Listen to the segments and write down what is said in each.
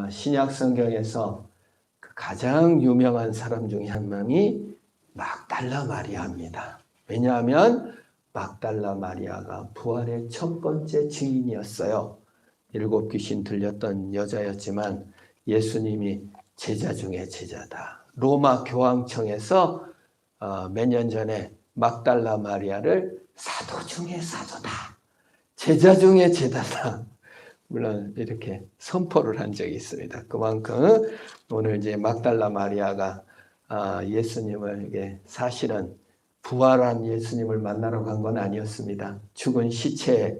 신약 성경에서 가장 유명한 사람 중에 한 명이 막달라 마리아입니다. 왜냐하면 막달라 마리아가 부활의 첫 번째 증인이었어요. 7 귀신 들렸던 여자였지만 예수님이 제자 중에 제자다. 로마 교황청에서 몇 년 전에 막달라 마리아를 사도 중에 사도다. 제자 중에 제자다. 물론 이렇게 선포를 한 적이 있습니다. 그만큼 오늘 이제 막달라 마리아가 예수님을 사실은 부활한 예수님을 만나러 간 건 아니었습니다. 죽은 시체에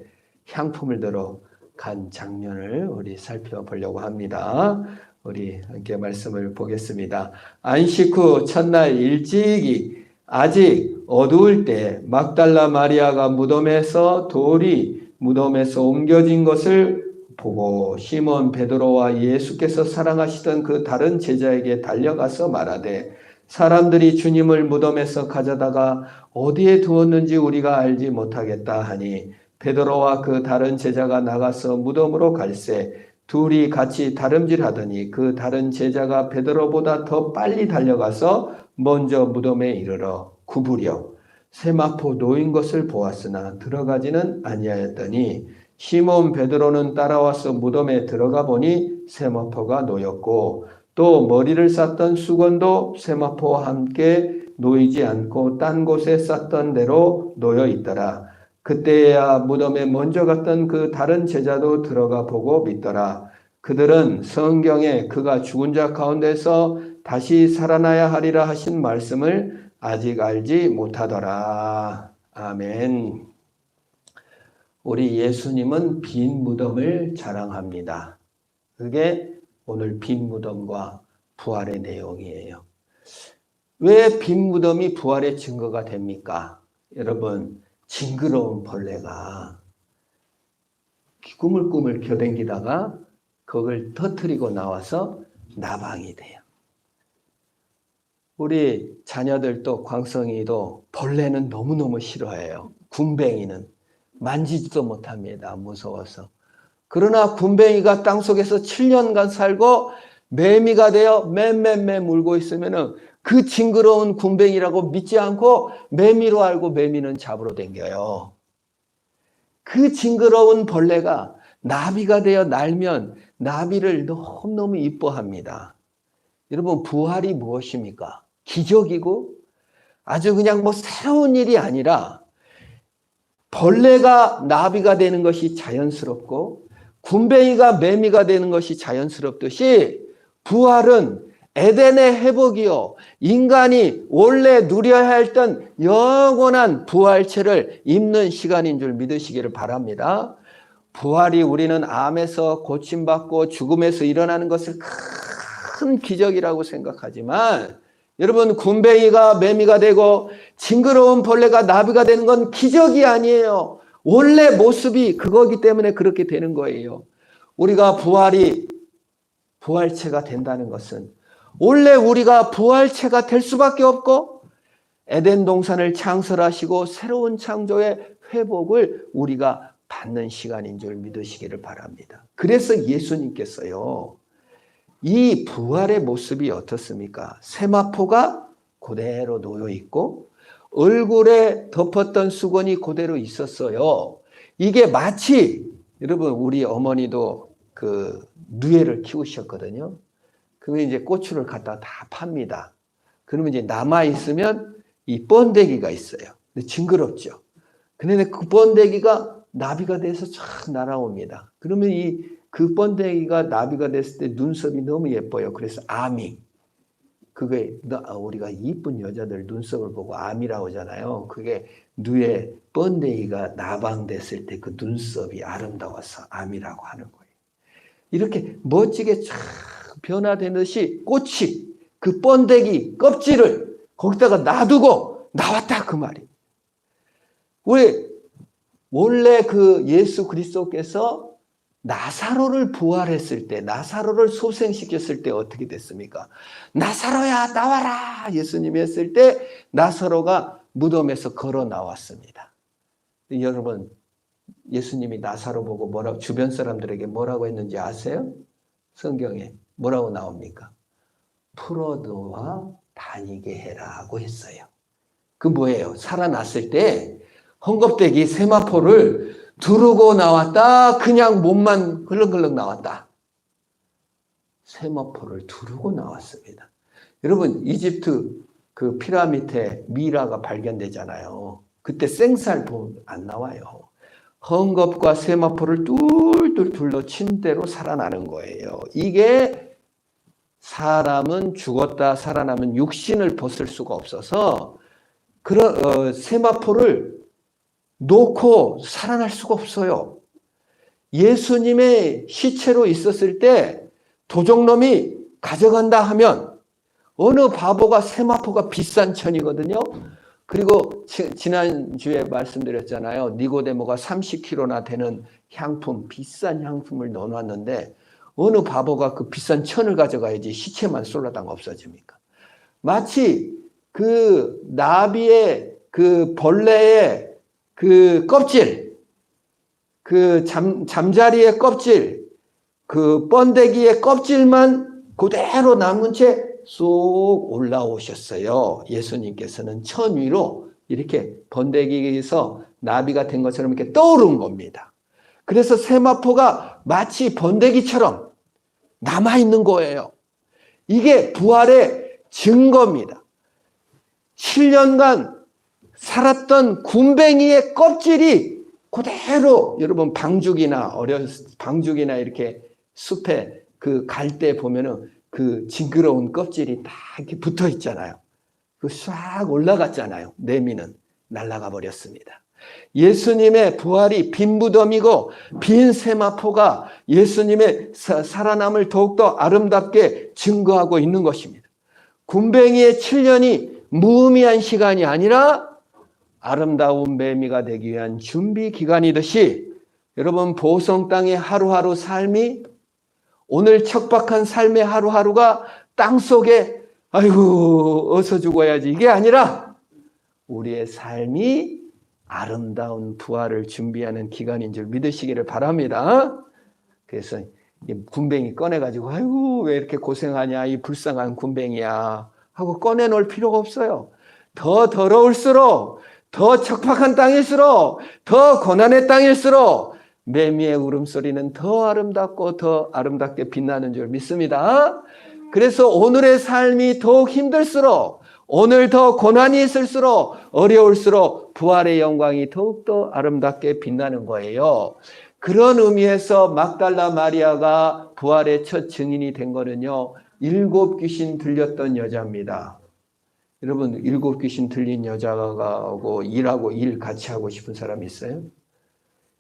향품을 들어 간 장면을 우리 살펴보려고 합니다. 우리 함께 말씀을 보겠습니다. 안식 후 첫날 일찍이 아직 어두울 때 막달라 마리아가 무덤에서 돌이 무덤에서 옮겨진 것을 보고 시몬 베드로와 예수께서 사랑하시던 그 다른 제자에게 달려가서 말하되 사람들이 주님을 무덤에서 가져다가 어디에 두었는지 우리가 알지 못하겠다 하니 베드로와 그 다른 제자가 나가서 무덤으로 갈새 둘이 같이 다름질하더니 그 다른 제자가 베드로보다 더 빨리 달려가서 먼저 무덤에 이르러 구부려 세마포 놓인 것을 보았으나 들어가지는 아니하였더니 시몬 베드로는 따라와서 무덤에 들어가 보니 세마포가 놓였고 또 머리를 쌌던 수건도 세마포와 함께 놓이지 않고 딴 곳에 쌌던 대로 놓여 있더라. 그때야 무덤에 먼저 갔던 그 다른 제자도 들어가 보고 믿더라. 그들은 성경에 그가 죽은 자 가운데서 다시 살아나야 하리라 하신 말씀을 아직 알지 못하더라. 아멘. 우리 예수님은 빈 무덤을 자랑합니다. 그게 오늘 빈 무덤과 부활의 내용이에요. 왜 빈 무덤이 부활의 증거가 됩니까? 여러분, 징그러운 벌레가 꾸물꾸물 겨댕기다가 그걸 터뜨리고 나와서 나방이 돼요. 우리 자녀들도 광성이도 벌레는 너무너무 싫어해요. 군뱅이는 만지지도 못합니다. 무서워서. 그러나 군뱅이가 땅속에서 7년간 살고 매미가 되어 맴 물고 있으면 그 징그러운 군뱅이라고 믿지 않고 매미로 알고 매미는 잡으러 댕겨요. 그 징그러운 벌레가 나비가 되어 날면 나비를 너무너무 이뻐합니다. 여러분, 부활이 무엇입니까? 기적이고 아주 그냥 새로운 일이 아니라 벌레가 나비가 되는 것이 자연스럽고 군뱅이가 매미가 되는 것이 자연스럽듯이 부활은 에덴의 회복이요. 인간이 원래 누려야 했던 영원한 부활체를 입는 시간인 줄 믿으시기를 바랍니다. 부활이 우리는 암에서 고침받고 죽음에서 일어나는 것을 큰 기적이라고 생각하지만 여러분, 군뱅이가 매미가 되고 징그러운 벌레가 나비가 되는 건 기적이 아니에요. 원래 모습이 그거기 때문에 그렇게 되는 거예요. 우리가 부활체가 된다는 것은 원래 우리가 부활체가 될 수밖에 없고 에덴 동산을 창설하시고 새로운 창조의 회복을 우리가 받는 시간인 줄 믿으시기를 바랍니다. 그래서 예수님께서요. 이 부활의 모습이 어떻습니까? 세마포가 그대로 놓여 있고 얼굴에 덮었던 수건이 그대로 있었어요. 이게 마치 여러분 우리 어머니도 그 누에를 키우셨거든요. 그러면 이제 고추를 갖다 다 팝니다. 그러면 이제 남아 있으면 이 번데기가 있어요. 징그럽죠. 근데 그 번데기가 나비가 돼서 쫙 날아옵니다. 그러면 그 번데기가 나비가 됐을 때 눈썹이 너무 예뻐요. 그래서 아미. 그게 우리가 이쁜 여자들 눈썹을 보고 아미라고 하잖아요. 그게 누에 번데기가 나방됐을 때 그 눈썹이 아름다워서 아미라고 하는 거예요. 이렇게 멋지게 쫙 변화되듯이 꽃이 그 번데기 껍질을 거기다가 놔두고 나왔다 그 말이. 왜? 원래 그 예수 그리스도께서 나사로를 부활했을 때, 나사로를 소생시켰을 때 어떻게 됐습니까? 나사로야 나와라 예수님이 했을 때 나사로가 무덤에서 걸어 나왔습니다. 여러분, 예수님이 나사로 보고 주변 사람들에게 뭐라고 했는지 아세요? 성경에 뭐라고 나옵니까? 풀어놓아 다니게 해라고 했어요. 그 뭐예요? 살아났을 때 헝겊대기 세마포를 두르고 나왔다. 그냥 몸만 흘렁흘렁 나왔다. 세마포를 두르고 나왔습니다. 여러분, 이집트 그 피라미드에 미라가 발견되잖아요. 그때 생살 보면 안 나와요. 헝겊과 세마포를 뚫뚫 둘러 친 대로 살아나는 거예요. 이게 사람은 죽었다 살아나면 육신을 벗을 수가 없어서 그런 세마포를 놓고 살아날 수가 없어요. 예수님의 시체로 있었을 때 도적놈이 가져간다 하면 어느 바보가 세마포가 비싼 천이거든요. 그리고 지난주에 말씀드렸잖아요. 니고데모가 30kg나 되는 향품, 비싼 향품을 넣어놨는데 어느 바보가 그 비싼 천을 가져가야지 시체만 쏠라당 없어집니까? 마치 그 나비의 그 벌레의 그 껍질, 그 잠자리의 껍질, 그 번데기의 껍질만 그대로 남은 채 쏙 올라오셨어요. 예수님께서는 천 위로 이렇게 번데기에서 나비가 된 것처럼 이렇게 떠오른 겁니다. 그래서 세마포가 마치 번데기처럼 남아있는 거예요. 이게 부활의 증거입니다. 7년간 살았던 굼벵이의 껍질이 그대로 여러분 방죽이나 이렇게 숲에 그 갈 때 보면은 그 징그러운 껍질이 딱 이렇게 붙어 있잖아요. 그 싹 올라갔잖아요. 내미는 날아가 버렸습니다. 예수님의 부활이 빈 무덤이고 빈 세마포가 예수님의 살아남을 더욱더 아름답게 증거하고 있는 것입니다. 굼벵이의 7년이 무의미한 시간이 아니라 아름다운 매미가 되기 위한 준비 기간이듯이 여러분 보성 땅의 하루하루 삶이 오늘 척박한 삶의 하루하루가 땅속에 아이고 어서 죽어야지 이게 아니라 우리의 삶이 아름다운 부활을 준비하는 기간인 줄 믿으시기를 바랍니다. 그래서 굼벵이 꺼내가지고 아이고 왜 이렇게 고생하냐 이 불쌍한 굼벵이야 하고 꺼내놓을 필요가 없어요. 더 더러울수록 더 척박한 땅일수록 더 고난의 땅일수록 매미의 울음소리는 더 아름답고 더 아름답게 빛나는 줄 믿습니다. 그래서 오늘의 삶이 더욱 힘들수록 오늘 더 고난이 있을수록 어려울수록 부활의 영광이 더욱더 아름답게 빛나는 거예요. 그런 의미에서 막달라 마리아가 부활의 첫 증인이 된 거는요. 7 귀신 들렸던 여자입니다. 여러분 7 귀신 들린 여자하고 일 같이 하고 싶은 사람 있어요?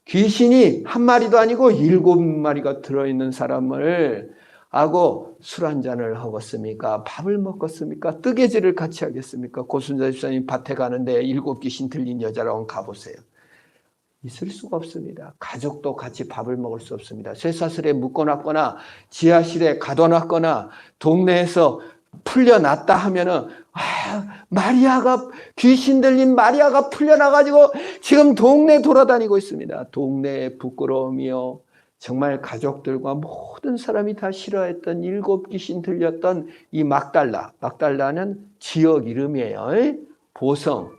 귀신이 한 마리도 아니고 7 마리가 들어있는 사람을 하고 술 한 잔을 하겠습니까? 밥을 먹겠습니까? 뜨개질을 같이 하겠습니까? 고순자 집사님 밭에 가는데 7 귀신 들린 여자랑 가보세요. 있을 수가 없습니다. 가족도 같이 밥을 먹을 수 없습니다. 쇠사슬에 묶어놨거나 지하실에 가둬놨거나 동네에서 풀려났다 하면은 마리아가 귀신 들린 마리아가 풀려나가지고 지금 동네 돌아다니고 있습니다. 동네의 부끄러움이요. 정말 가족들과 모든 사람이 다 싫어했던 7 귀신 들렸던 이 막달라는 지역 이름이에요. 보성,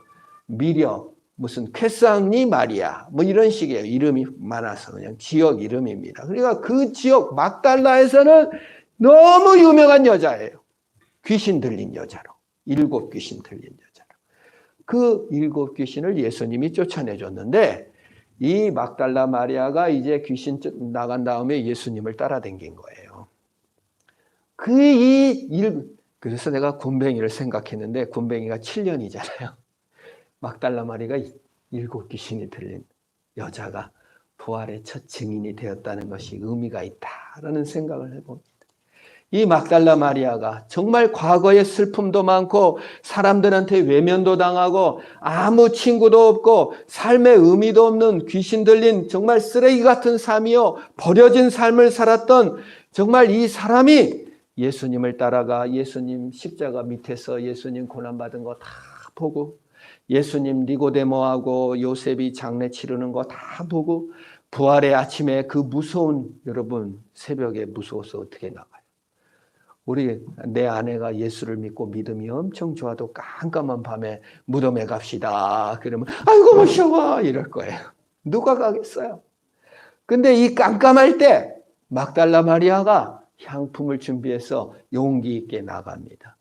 미력, 무슨 쾌상리 마리아 뭐 이런 식이에요. 이름이 많아서 그냥 지역 이름입니다. 그러니까 그 지역 막달라에서는 너무 유명한 여자예요. 귀신 들린 여자로. 7 귀신 들린 여자로. 그 7 귀신을 예수님이 쫓아내줬는데 이 막달라 마리아가 이제 귀신 나간 다음에 예수님을 따라다닌 거예요. 그래서 내가 굼벵이를 생각했는데 굼벵이가 7년이잖아요. 막달라 마리아가 7 귀신이 들린 여자가 부활의 첫 증인이 되었다는 것이 의미가 있다라는 생각을 해봅니다. 이 막달라 마리아가 정말 과거의 슬픔도 많고 사람들한테 외면도 당하고 아무 친구도 없고 삶의 의미도 없는 귀신 들린 정말 쓰레기 같은 삶이요 버려진 삶을 살았던 정말 이 사람이 예수님을 따라가 예수님 십자가 밑에서 예수님 고난받은 거 다 보고 예수님 니고데모하고 요셉이 장례 치르는 거 다 보고 부활의 아침에 그 무서운, 여러분 새벽에 무서워서 어떻게 나가요? 내 아내가 예수를 믿고 믿음이 엄청 좋아도 깜깜한 밤에 무덤에 갑시다. 그러면 아이고 무서워 이럴 거예요. 누가 가겠어요? 근데 이 깜깜할 때 막달라 마리아가 향품을 준비해서 용기 있게 나갑니다.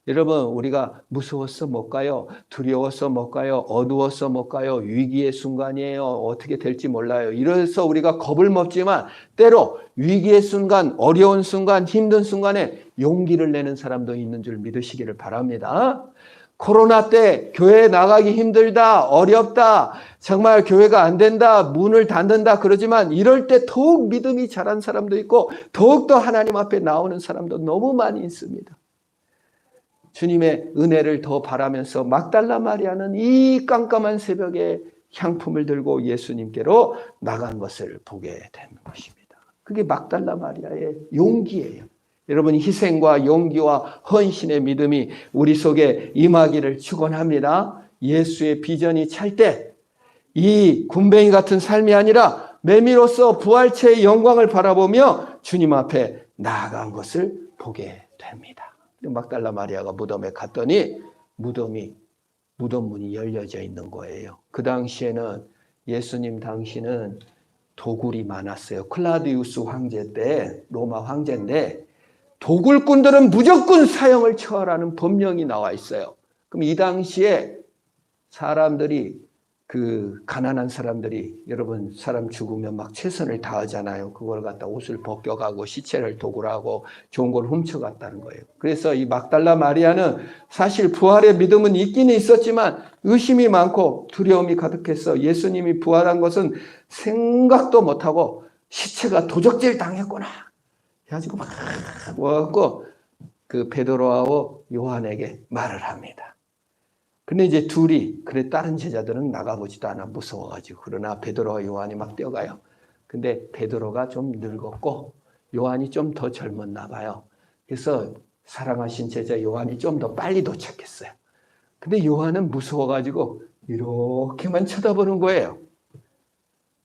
여러분, 우리가 무서워서 못 가요. 두려워서 못 가요. 어두워서 못 가요. 위기의 순간이에요. 어떻게 될지 몰라요. 이래서 우리가 겁을 먹지만 때로 위기의 순간, 어려운 순간, 힘든 순간에 용기를 내는 사람도 있는 줄 믿으시기를 바랍니다. 코로나 때 교회 나가기 힘들다, 어렵다, 정말 교회가 안 된다, 문을 닫는다 그러지만 이럴 때 더욱 믿음이 자란 사람도 있고 더욱더 하나님 앞에 나오는 사람도 너무 많이 있습니다. 주님의 은혜를 더 바라면서 막달라 마리아는 이 깜깜한 새벽에 향품을 들고 예수님께로 나간 것을 보게 되는 것입니다. 그게 막달라 마리아의 용기예요. 여러분, 희생과 용기와 헌신의 믿음이 우리 속에 임하기를 축원합니다. 예수의 비전이 찰 때 이 군뱅이 같은 삶이 아니라 매미로서 부활체의 영광을 바라보며 주님 앞에 나아간 것을 보게 됩니다. 막달라 마리아가 무덤에 갔더니 무덤 문이 열려져 있는 거예요. 그 당시에는 예수님 당시는 도굴이 많았어요. 클라우디우스 황제 때, 로마 황제인데 도굴꾼들은 무조건 사형을 처하라는 법령이 나와 있어요. 그럼 이 당시에 사람들이, 가난한 사람들이, 여러분 사람 죽으면 막 최선을 다하잖아요. 그걸 갖다 옷을 벗겨가고 시체를 도굴하고 좋은 걸 훔쳐갔다는 거예요. 그래서 이 막달라 마리아는 사실 부활의 믿음은 있기는 있었지만 의심이 많고 두려움이 가득해서 예수님이 부활한 것은 생각도 못하고 시체가 도적질 당했구나 해가지고 막 와갖고 그 베드로하고 요한에게 말을 합니다. 근데 이제 둘이, 그래 다른 제자들은 나가보지도 않아 무서워가지고. 그러나 베드로와 요한이 막 뛰어가요. 근데 베드로가 좀 늙었고 요한이 좀 더 젊었나 봐요. 그래서 사랑하신 제자 요한이 좀 더 빨리 도착했어요. 근데 요한은 무서워가지고 이렇게만 쳐다보는 거예요.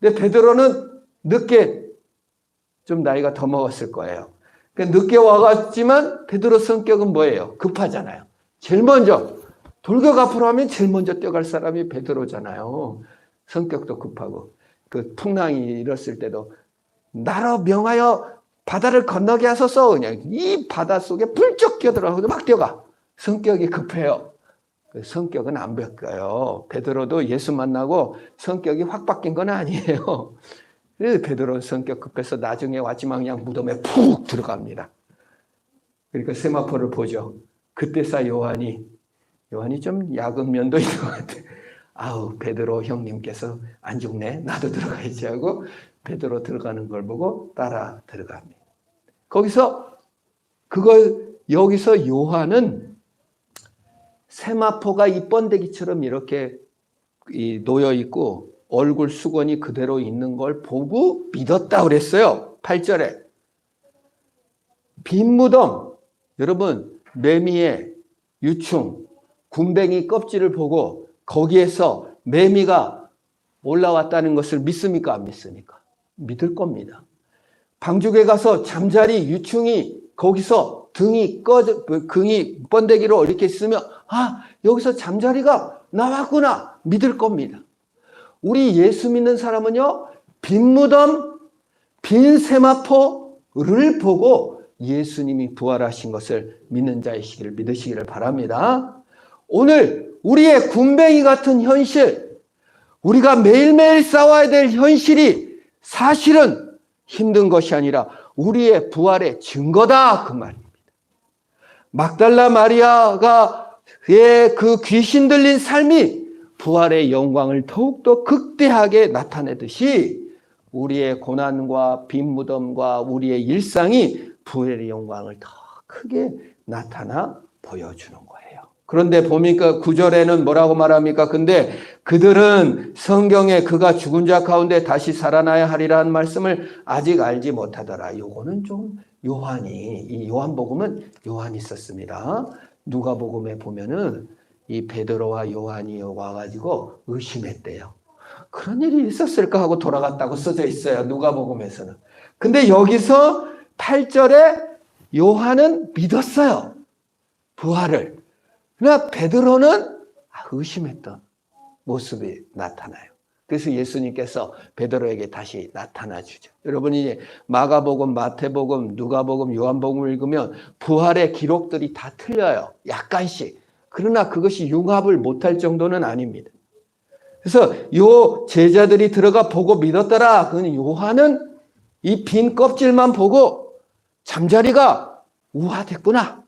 근데 베드로는 늦게, 좀 나이가 더 먹었을 거예요. 그러니까 늦게 와갔지만 베드로 성격은 뭐예요? 급하잖아요. 제일 먼저 돌격 앞으로 하면 제일 먼저 뛰어갈 사람이 베드로잖아요. 성격도 급하고. 그 풍랑이 일었을 때도 나로 명하여 바다를 건너게 하소서, 그냥 이 바다 속에 불쩍 끼어들어가고 막 뛰어가. 성격이 급해요. 그 성격은 안 바뀌어요. 베드로도 예수 만나고 성격이 확 바뀐 건 아니에요. 그래서 베드로는 성격 급해서 나중에 왔지만 그냥 무덤에 푹 들어갑니다. 그러니까 세마포를 보죠. 그때서 요한이 좀 약은 면도 있는 것 같아. 아우, 베드로 형님께서 안 죽네. 나도 들어가야지 하고 베드로 들어가는 걸 보고 따라 들어갑니다. 여기서 요한은 세마포가 이 번데기처럼 이렇게 놓여 있고 얼굴 수건이 그대로 있는 걸 보고 믿었다 그랬어요. 8절에. 빈 무덤, 여러분 매미의 유충, 군뱅이 껍질을 보고 거기에서 매미가 올라왔다는 것을 믿습니까? 안 믿습니까? 믿을 겁니다. 방죽에 가서 잠자리 유충이 거기서 등이 번데기로 이렇게 있으면 여기서 잠자리가 나왔구나 믿을 겁니다. 우리 예수 믿는 사람은요, 빈 무덤, 빈 세마포를 보고 예수님이 부활하신 것을 믿는 자이시기를 믿으시기를 바랍니다. 오늘 우리의 군뱅이 같은 현실, 우리가 매일매일 싸워야 될 현실이 사실은 힘든 것이 아니라 우리의 부활의 증거다, 그 말입니다. 막달라 마리아가의 그 귀신 들린 삶이 부활의 영광을 더욱더 극대하게 나타내듯이 우리의 고난과 빈 무덤과 우리의 일상이 부활의 영광을 더 크게 나타나 보여주는 거예요. 그런데 보니까 9절에는 뭐라고 말합니까? 근데 그들은 성경에 그가 죽은 자 가운데 다시 살아나야 하리라는 말씀을 아직 알지 못하더라. 요거는 좀 이 요한복음은 요한이 썼습니다. 누가복음에 보면은 이 베드로와 요한이 와가지고 의심했대요. 그런 일이 있었을까 하고 돌아갔다고 써져 있어요. 누가복음에서는. 근데 여기서 8절에 요한은 믿었어요. 부활을. 그러나 베드로는 의심했던 모습이 나타나요. 그래서 예수님께서 베드로에게 다시 나타나 주죠. 여러분이 마가복음, 마태복음, 누가복음, 요한복음을 읽으면 부활의 기록들이 다 틀려요. 약간씩. 그러나 그것이 융합을 못할 정도는 아닙니다. 그래서 요 제자들이 들어가 보고 믿었더라. 그건 요한은 이 빈 껍질만 보고 잠자리가 우화됐구나.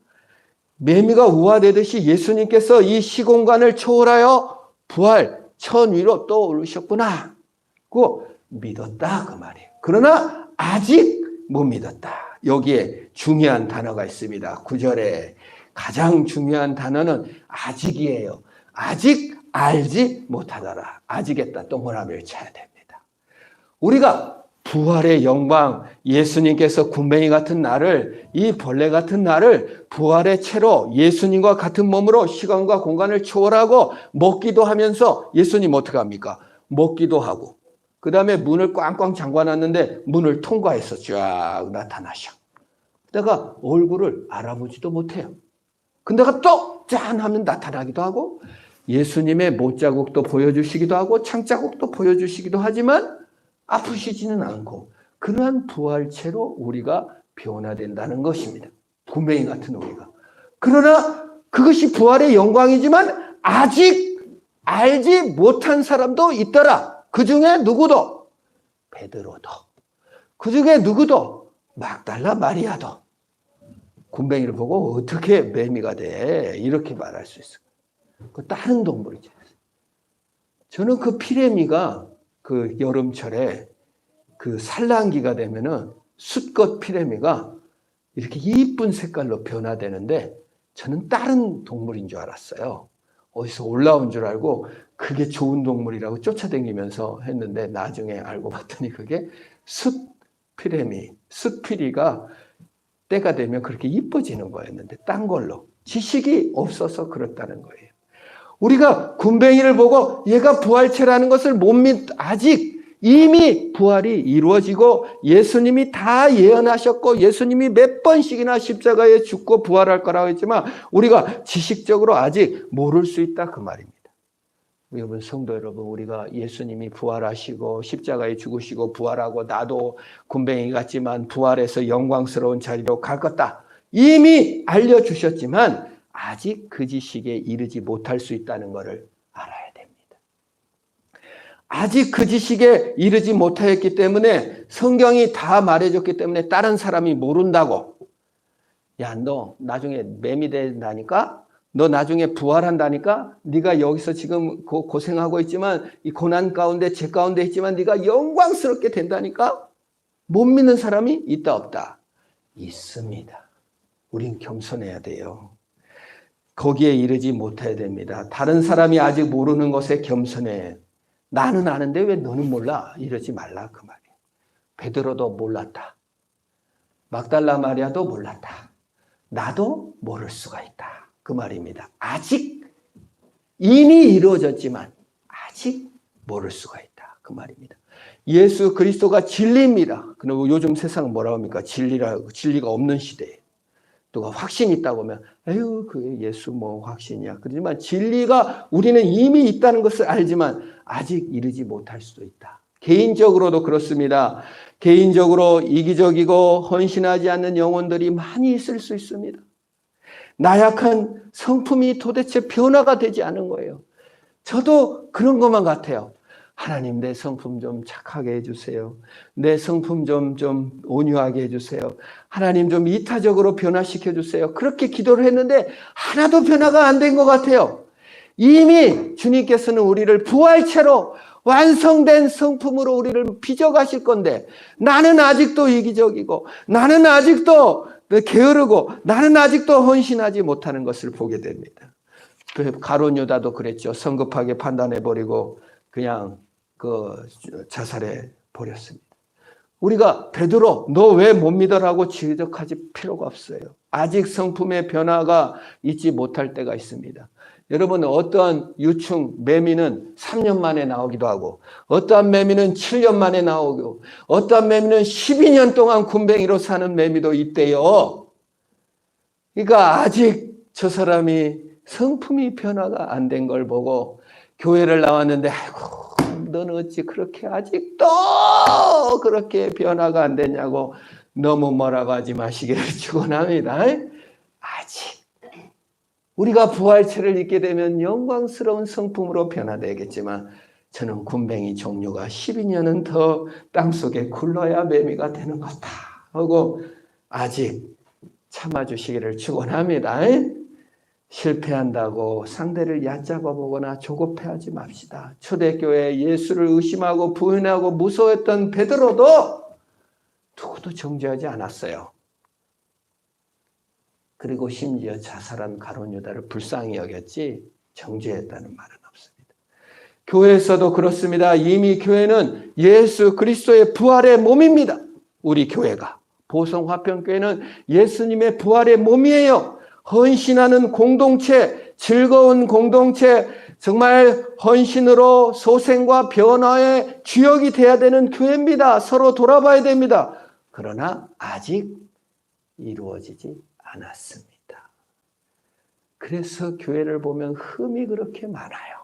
매미가 우화되듯이 예수님께서 이 시공간을 초월하여 부활 천 위로 또 오르셨구나. 그 믿었다 그 말이에요. 그러나 아직 못 믿었다. 여기에 중요한 단어가 있습니다. 9절에 가장 중요한 단어는 아직이에요. 아직 알지 못하더라. 아직에다 동그라미를 쳐야 됩니다. 우리가 부활의 영광, 예수님께서 군뱅이 같은 나를, 이 벌레 같은 나를 부활의 채로 예수님과 같은 몸으로 시간과 공간을 초월하고 먹기도 하면서 예수님 어떻게 합니까? 먹기도 하고 그 다음에 문을 꽝꽝 잠궈놨는데 문을 통과해서 쫙 나타나셔. 내가 얼굴을 알아보지도 못해요. 근데가 또 짠 하면 나타나기도 하고 예수님의 못자국도 보여주시기도 하고 창자국도 보여주시기도 하지만 아프시지는 않고 그러한 부활체로 우리가 변화된다는 것입니다. 군뱅이 같은 우리가. 그러나 그것이 부활의 영광이지만 아직 알지 못한 사람도 있더라. 그 중에 누구도? 베드로도. 그 중에 누구도? 막달라 마리아도. 군뱅이를 보고 어떻게 매미가 돼? 이렇게 말할 수 있어요. 그 다른 동물이죠. 저는 그 피레미가 그 여름철에 그 산란기가 되면은 숫꽃 피레미가 이렇게 이쁜 색깔로 변화되는데 저는 다른 동물인 줄 알았어요. 어디서 올라온 줄 알고 그게 좋은 동물이라고 쫓아다니면서 했는데 나중에 알고 봤더니 그게 숫 피레미, 숫피리가 때가 되면 그렇게 이뻐지는 거였는데 딴 걸로 지식이 없어서 그렇다는 거예요. 우리가 군뱅이를 보고 얘가 부활체라는 것을 못 아직 이미 부활이 이루어지고 예수님이 다 예언하셨고 예수님이 몇 번씩이나 십자가에 죽고 부활할 거라고 했지만 우리가 지식적으로 아직 모를 수 있다 그 말입니다. 여러분 성도 여러분, 우리가 예수님이 부활하시고 십자가에 죽으시고 부활하고 나도 군뱅이 같지만 부활해서 영광스러운 자리로 갈 거다 이미 알려주셨지만 아직 그 지식에 이르지 못할 수 있다는 것을 알아야 됩니다. 아직 그 지식에 이르지 못하였기 때문에 성경이 다 말해줬기 때문에 다른 사람이 모른다고. 야, 너 나중에 매미 된다니까? 너 나중에 부활한다니까? 네가 여기서 지금 고생하고 있지만 이 고난 가운데 죄 가운데 있지만 네가 영광스럽게 된다니까? 못 믿는 사람이 있다 없다? 있습니다. 우린 겸손해야 돼요. 거기에 이르지 못해야 됩니다. 다른 사람이 아직 모르는 것에 겸손해. 나는 아는데 왜 너는 몰라? 이러지 말라 그 말이에요. 베드로도 몰랐다. 막달라 마리아도 몰랐다. 나도 모를 수가 있다. 그 말입니다. 아직 이미 이루어졌지만 아직 모를 수가 있다. 그 말입니다. 예수 그리스도가 진리입니다. 그리고 요즘 세상은 뭐라고 합니까? 진리가 없는 시대에. 누가 확신이 있다고 하면 에휴 그 예수 뭐 확신이야. 그렇지만 진리가 우리는 이미 있다는 것을 알지만 아직 이르지 못할 수도 있다. 개인적으로도 그렇습니다. 개인적으로 이기적이고 헌신하지 않는 영혼들이 많이 있을 수 있습니다. 나약한 성품이 도대체 변화가 되지 않은 거예요. 저도 그런 것만 같아요. 하나님 내 성품 좀 착하게 해주세요. 내 성품 좀 온유하게 해주세요. 하나님 좀 이타적으로 변화시켜 주세요. 그렇게 기도를 했는데 하나도 변화가 안 된 것 같아요. 이미 주님께서는 우리를 부활체로 완성된 성품으로 우리를 빚어가실 건데 나는 아직도 이기적이고 나는 아직도 게으르고 나는 아직도 헌신하지 못하는 것을 보게 됩니다. 가룟 유다도 그랬죠. 성급하게 판단해버리고 그냥 자살해 버렸습니다. 우리가 베드로 너 왜 못 믿어라고 지적하지 필요가 없어요. 아직 성품의 변화가 있지 못할 때가 있습니다. 여러분 어떠한 유충 매미는 3년 만에 나오기도 하고 어떠한 매미는 7년 만에 나오고 어떠한 매미는 12년 동안 굼벵이로 사는 매미도 있대요. 그러니까 아직 저 사람이 성품이 변화가 안 된 걸 보고 교회를 나왔는데 아이고 너는 어찌 그렇게 아직도 그렇게 변화가 안 됐냐고 너무 뭐라고 하지 마시기를 축원합니다. 아직 우리가 부활체를 입게 되면 영광스러운 성품으로 변화되겠지만 저는 굼벵이 종류가 12년은 더 땅속에 굴러야 매미가 되는 거다 하고 아직 참아주시기를 축원합니다. 실패한다고 상대를 얕잡아 보거나 조급해하지 맙시다. 초대교회에 예수를 의심하고 부인하고 무서워했던 베드로도 누구도 정죄하지 않았어요. 그리고 심지어 자살한 가룟 유다를 불쌍히 여겼지 정죄했다는 말은 없습니다. 교회에서도 그렇습니다. 이미 교회는 예수 그리스도의 부활의 몸입니다. 우리 교회가 보성화평교회는 예수님의 부활의 몸이에요. 헌신하는 공동체, 즐거운 공동체, 정말 헌신으로 소생과 변화의 주역이 돼야 되는 교회입니다. 서로 돌아봐야 됩니다. 그러나 아직 이루어지지 않았습니다. 그래서 교회를 보면 흠이 그렇게 많아요.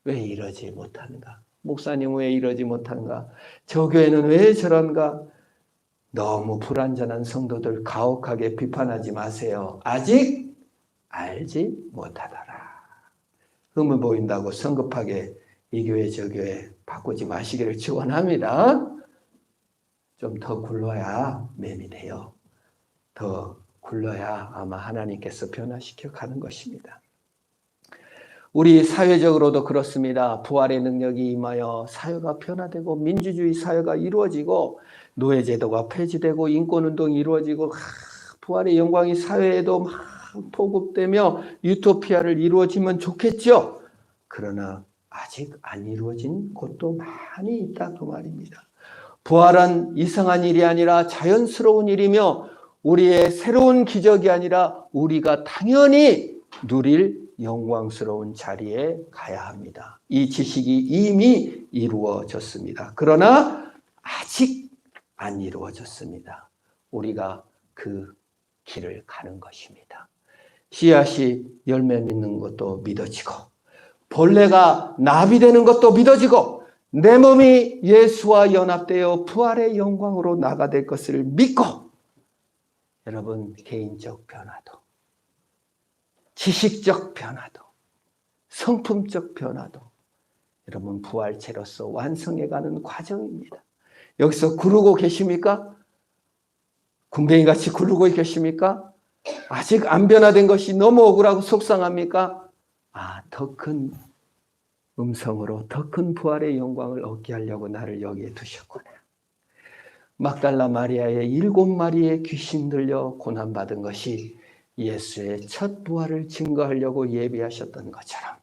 왜 이러지 못하는가? 목사님 왜 이러지 못하는가? 저 교회는 왜 저런가? 너무 불완전한 성도들 가혹하게 비판하지 마세요. 아직 알지 못하더라. 흠을 보인다고 성급하게 이 교회 저 교회 바꾸지 마시기를 축원합니다. 좀 더 굴러야 맴이 돼요. 더 굴러야 아마 하나님께서 변화시켜 가는 것입니다. 우리 사회적으로도 그렇습니다. 부활의 능력이 임하여 사회가 변화되고 민주주의 사회가 이루어지고 노예제도가 폐지되고 인권운동이 이루어지고 부활의 영광이 사회에도 막 포급되며 유토피아를 이루어지면 좋겠죠. 그러나 아직 안 이루어진 곳도 많이 있다 그 말입니다. 부활은 이상한 일이 아니라 자연스러운 일이며 우리의 새로운 기적이 아니라 우리가 당연히 누릴 영광스러운 자리에 가야 합니다. 이 지식이 이미 이루어졌습니다. 그러나 아직 안 이루어졌습니다. 우리가 그 길을 가는 것입니다. 씨앗이 열매 맺는 것도 믿어지고 벌레가 나비 되는 것도 믿어지고 내 몸이 예수와 연합되어 부활의 영광으로 나아갈 것을 믿고 여러분 개인적 변화도 지식적 변화도 성품적 변화도 여러분 부활체로서 완성해가는 과정입니다. 여기서 구르고 계십니까? 굼벵이같이 구르고 계십니까? 아직 안 변화된 것이 너무 억울하고 속상합니까? 더 큰 음성으로 더 큰 부활의 영광을 얻게 하려고 나를 여기에 두셨구나. 막달라 마리아의 7마리의 귀신 들려 고난받은 것이 예수의 첫 부활을 증거하려고 예비하셨던 것처럼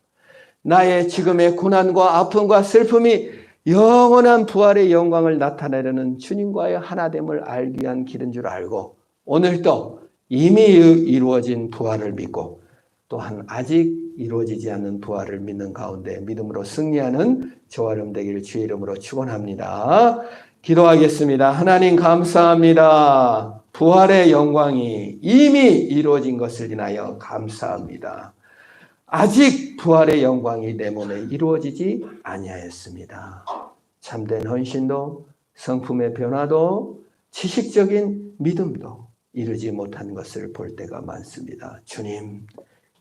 나의 지금의 고난과 아픔과 슬픔이 영원한 부활의 영광을 나타내려는 주님과의 하나됨을 알기 위한 길인 줄 알고 오늘도 이미 이루어진 부활을 믿고 또한 아직 이루어지지 않는 부활을 믿는 가운데 믿음으로 승리하는 저와 여러분 되기를 주의 이름으로 축원합니다. 기도하겠습니다. 하나님 감사합니다. 부활의 영광이 이미 이루어진 것을 인하여 감사합니다. 아직 부활의 영광이 내 몸에 이루어지지 아니하였습니다. 참된 헌신도 성품의 변화도 지식적인 믿음도 이루지 못한 것을 볼 때가 많습니다. 주님,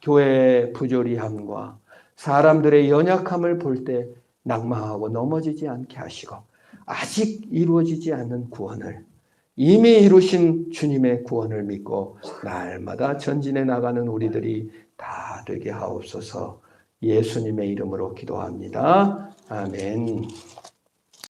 교회의 부조리함과 사람들의 연약함을 볼 때 낙망하고 넘어지지 않게 하시고 아직 이루어지지 않는 구원을 이미 이루신 주님의 구원을 믿고 날마다 전진해 나가는 우리들이 다 되게 하옵소서. 예수님의 이름으로 기도합니다. 아멘.